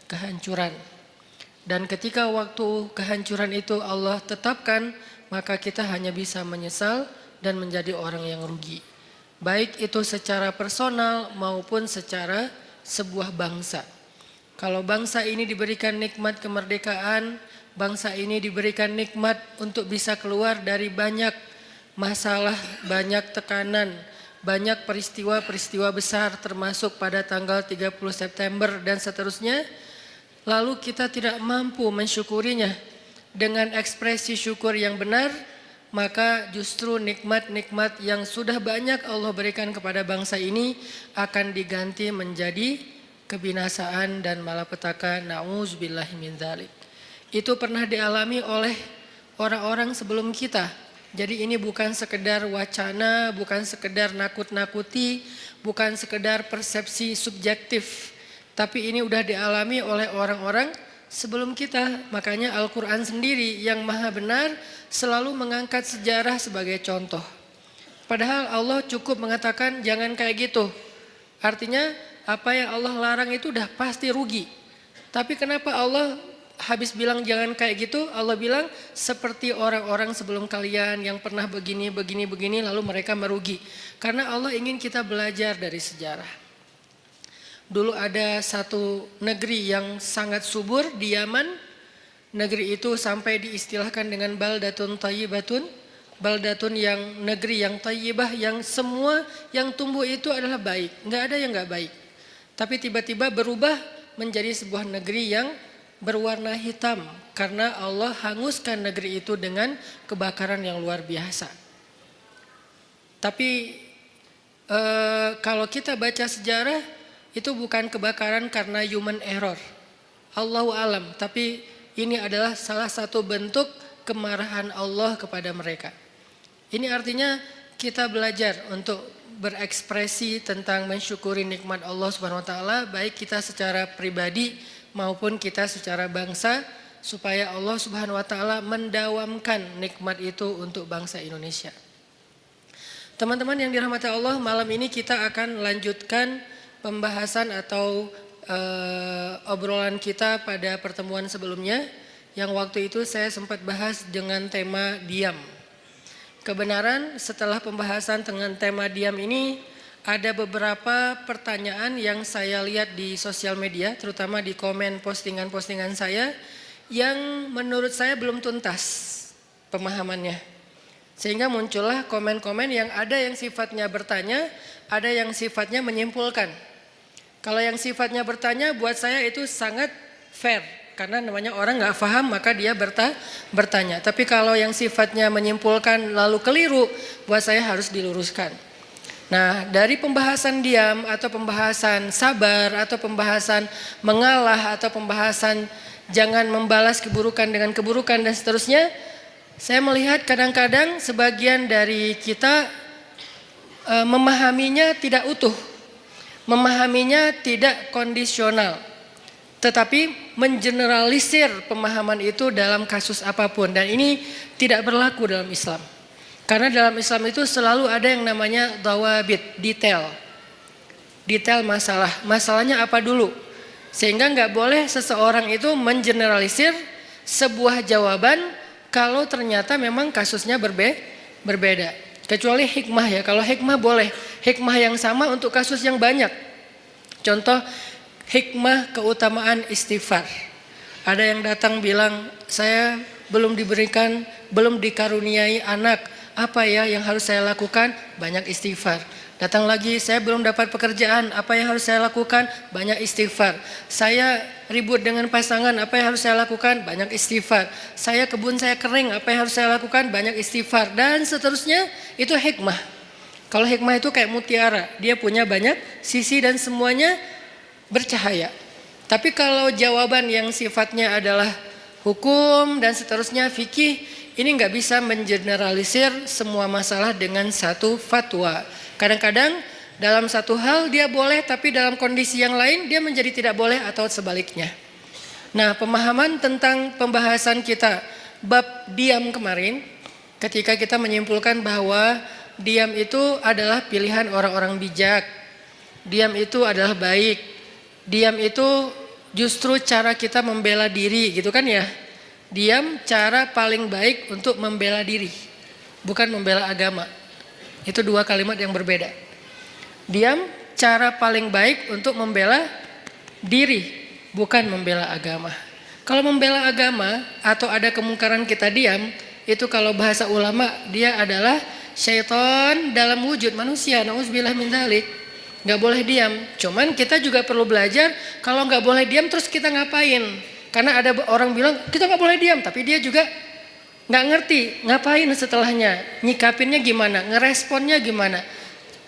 kehancuran. Dan ketika waktu kehancuran itu Allah tetapkan, maka kita hanya bisa menyesal dan menjadi orang yang rugi. Baik itu secara personal maupun secara sebuah bangsa. Kalau bangsa ini diberikan nikmat kemerdekaan, bangsa ini diberikan nikmat untuk bisa keluar dari banyak masalah, banyak tekanan, banyak peristiwa-peristiwa besar termasuk pada tanggal 30 September dan seterusnya. Lalu kita tidak mampu mensyukurinya dengan ekspresi syukur yang benar, maka justru nikmat-nikmat yang sudah banyak Allah berikan kepada bangsa ini akan diganti menjadi kebinasaan dan malapetaka. Na'udzubillahi min dzalik. Itu pernah dialami oleh orang-orang sebelum kita. Jadi ini bukan sekedar wacana, bukan sekedar nakut-nakuti, bukan sekedar persepsi subjektif. Tapi ini udah dialami oleh orang-orang sebelum kita. Makanya Al-Quran sendiri yang maha benar selalu mengangkat sejarah sebagai contoh. Padahal Allah cukup mengatakan jangan kayak gitu. Artinya apa yang Allah larang itu udah pasti rugi. Tapi kenapa Allah habis bilang jangan kayak gitu, Allah bilang seperti orang-orang sebelum kalian yang pernah begini lalu mereka merugi. Karena Allah ingin kita belajar dari sejarah. Dulu ada satu negeri yang sangat subur di Yaman. Negeri itu sampai diistilahkan dengan baldatun thayyibatun. Baldatun yang negeri yang thayyibah, yang semua yang tumbuh itu adalah baik. Nggak ada yang nggak baik. Tapi tiba-tiba berubah menjadi sebuah negeri yang berwarna hitam. Karena Allah hanguskan negeri itu dengan kebakaran yang luar biasa. Tapi kalau kita baca sejarah, itu bukan kebakaran karena human error. Allahu alam, tapi ini adalah salah satu bentuk kemarahan Allah kepada mereka. Ini artinya kita belajar untuk berekspresi tentang mensyukuri nikmat Allah Subhanahu wa taala, baik kita secara pribadi maupun kita secara bangsa, supaya Allah Subhanahu wa taala mendawamkan nikmat itu untuk bangsa Indonesia. Teman-teman yang dirahmati Allah, malam ini kita akan lanjutkan pembahasan atau obrolan kita pada pertemuan sebelumnya, yang waktu itu saya sempat bahas dengan tema diam. Kebenaran setelah pembahasan dengan tema diam ini, ada beberapa pertanyaan yang saya lihat di sosial media, terutama di komen postingan-postingan saya, yang menurut saya belum tuntas pemahamannya. Sehingga muncullah komen-komen yang ada yang sifatnya bertanya, ada yang sifatnya menyimpulkan. Kalau yang sifatnya bertanya buat saya itu sangat fair. Karena namanya orang nggak paham maka dia bertanya. Tapi kalau yang sifatnya menyimpulkan lalu keliru, buat saya harus diluruskan. Nah, dari pembahasan diam atau pembahasan sabar atau pembahasan mengalah atau pembahasan jangan membalas keburukan dengan keburukan dan seterusnya, saya melihat kadang-kadang sebagian dari kita memahaminya tidak utuh. Memahaminya tidak kondisional, tetapi mengeneralisir pemahaman itu dalam kasus apapun. Dan ini tidak berlaku dalam Islam. Karena dalam Islam itu selalu ada yang namanya dhawabit, detail. Detail masalah. Masalahnya apa dulu? Sehingga nggak boleh seseorang itu mengeneralisir sebuah jawaban kalau ternyata memang kasusnya berbeda. Kecuali hikmah ya, kalau hikmah boleh. Hikmah yang sama untuk kasus yang banyak. Contoh hikmah keutamaan istighfar. Ada yang datang bilang, saya belum dikaruniai anak. Apa ya yang harus saya lakukan? Banyak istighfar. Datang lagi, saya belum dapat pekerjaan. Apa yang harus saya lakukan? Banyak istighfar. Saya ribut dengan pasangan. Apa yang harus saya lakukan? Banyak istighfar. Kebun saya kering. Apa yang harus saya lakukan? Banyak istighfar. Dan seterusnya, itu hikmah. Kalau hikmah itu kayak mutiara. Dia punya banyak sisi dan semuanya bercahaya. Tapi kalau jawaban yang sifatnya adalah hukum dan seterusnya, fikih, ini nggak bisa mengeneralisir semua masalah dengan satu fatwa. Kadang-kadang dalam satu hal dia boleh, tapi dalam kondisi yang lain dia menjadi tidak boleh atau sebaliknya. Nah, pemahaman tentang pembahasan kita bab diam kemarin, ketika kita menyimpulkan bahwa diam itu adalah pilihan orang-orang bijak, diam itu adalah baik, diam itu justru cara kita membela diri gitu kan ya. Diam cara paling baik untuk membela diri, bukan membela agama. Itu dua kalimat yang berbeda. Diam cara paling baik untuk membela diri, bukan membela agama. Kalau membela agama atau ada kemungkaran kita diam, itu kalau bahasa ulama dia adalah syaitan dalam wujud manusia. Nauzubillah min dzalik. Nggak boleh diam. Cuman kita juga perlu belajar kalau nggak boleh diam terus kita ngapain. Karena ada orang bilang kita nggak boleh diam, tapi dia juga nggak ngerti ngapain setelahnya, nyikapinnya gimana, ngeresponnya gimana,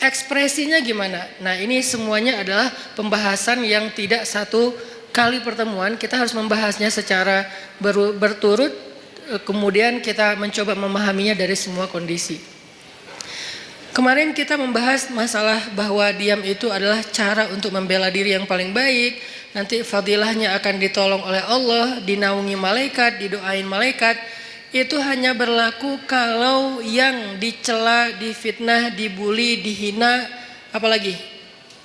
ekspresinya gimana. Nah ini semuanya adalah pembahasan yang tidak satu kali pertemuan. Kita harus membahasnya secara berturut, kemudian kita mencoba memahaminya dari semua kondisi. Kemarin kita membahas masalah bahwa diam itu adalah cara untuk membela diri yang paling baik. Nanti fadilahnya akan ditolong oleh Allah, dinaungi malaikat, didoain malaikat. Itu hanya berlaku kalau yang dicela, difitnah, dibully, dihina, apalagi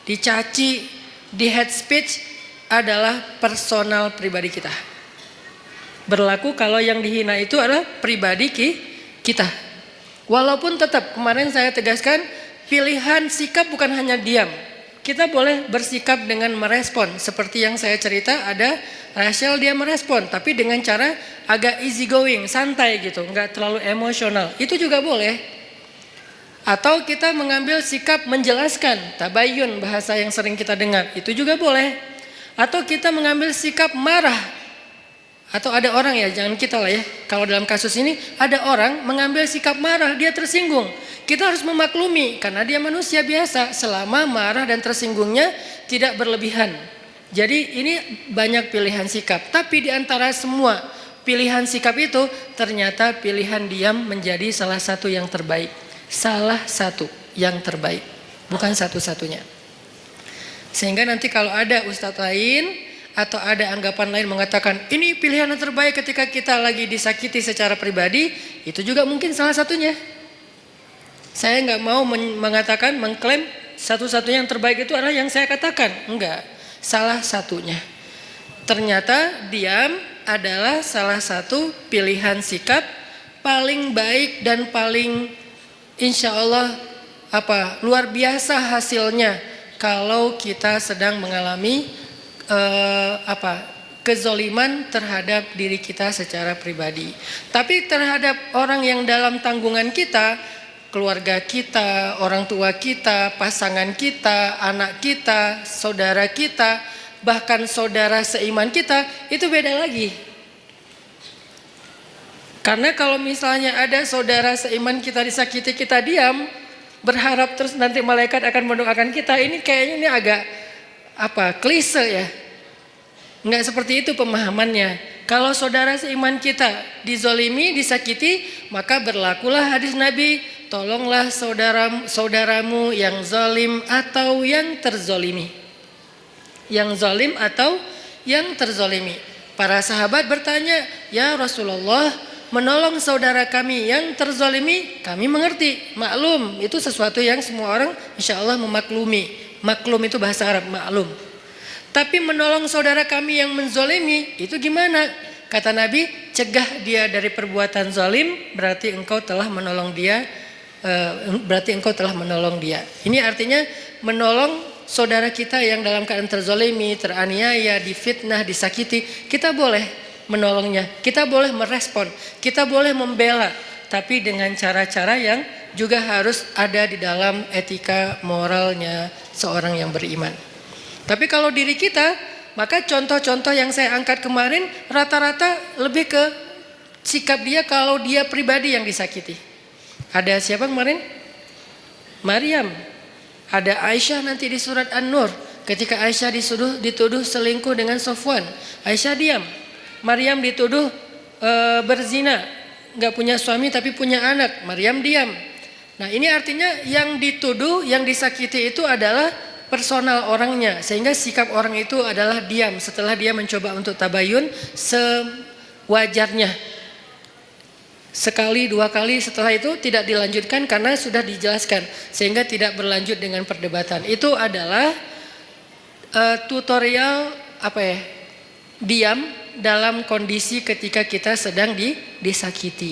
dicaci, di hate speech adalah personal pribadi kita. Berlaku kalau yang dihina itu adalah pribadi kita. Walaupun tetap kemarin saya tegaskan pilihan sikap bukan hanya diam. Kita boleh bersikap dengan merespon. Seperti yang saya cerita ada Rachel dia merespon. Tapi dengan cara agak easy going, santai gitu. Nggak terlalu emosional. Itu juga boleh. Atau kita mengambil sikap menjelaskan. Tabayun bahasa yang sering kita dengar. Itu juga boleh. Atau kita mengambil sikap marah. Atau ada orang ya, jangan kita lah ya. Kalau dalam kasus ini ada orang mengambil sikap marah, dia tersinggung. Kita harus memaklumi karena dia manusia biasa selama marah dan tersinggungnya tidak berlebihan. Jadi ini banyak pilihan sikap. Tapi di antara semua pilihan sikap itu ternyata pilihan diam menjadi salah satu yang terbaik. Salah satu yang terbaik, bukan satu-satunya. Sehingga nanti kalau ada ustadz lain atau ada anggapan lain mengatakan ini pilihan yang terbaik ketika kita lagi disakiti secara pribadi, itu juga mungkin salah satunya. Saya nggak mau mengatakan, mengklaim satu-satunya yang terbaik itu adalah yang saya katakan. Enggak, salah satunya. Ternyata diam adalah salah satu pilihan sikap paling baik dan paling insya Allah luar biasa hasilnya kalau kita sedang mengalami kezoliman terhadap diri kita secara pribadi. Tapi terhadap orang yang dalam tanggungan kita, keluarga kita, orang tua kita, pasangan kita, anak kita, saudara kita, bahkan saudara seiman kita, itu beda lagi. Karena kalau misalnya ada saudara seiman kita disakiti, kita diam, berharap terus nanti malaikat akan mendoakan kita, ini kayaknya ini agak klise ya. Enggak seperti itu pemahamannya. Kalau saudara seiman kita dizolimi, disakiti, maka berlakulah hadis Nabi, tolonglah saudaramu yang zalim atau yang terzolimi. Yang zalim atau yang terzolimi. Para sahabat bertanya, ya Rasulullah, menolong saudara kami yang terzolimi, kami mengerti, maklum, itu sesuatu yang semua orang insya Allah memaklumi. Maklum itu bahasa Arab, maklum. Tapi menolong saudara kami yang menzolimi, itu gimana? Kata Nabi, cegah dia dari perbuatan zalim, berarti engkau telah menolong dia. Ini artinya menolong saudara kita yang dalam keadaan terzolimi, teraniaya, difitnah, disakiti, kita boleh menolongnya, kita boleh merespon, kita boleh membela, tapi dengan cara-cara yang juga harus ada di dalam etika moralnya seorang yang beriman. Tapi kalau diri kita, maka contoh-contoh yang saya angkat kemarin rata-rata lebih ke sikap dia kalau dia pribadi yang disakiti. Ada siapa kemarin? Maryam. Ada Aisyah nanti di surat An-Nur. Ketika Aisyah dituduh selingkuh dengan Sofwan, Aisyah diam. Maryam dituduh berzina, nggak punya suami tapi punya anak, Maryam diam. Nah ini artinya yang dituduh, yang disakiti itu adalah personal orangnya, sehingga sikap orang itu adalah diam setelah dia mencoba untuk tabayun sewajarnya. Sekali, dua kali, setelah itu tidak dilanjutkan karena sudah dijelaskan, sehingga tidak berlanjut dengan perdebatan. Itu adalah tutorial diam dalam kondisi ketika kita sedang disakiti.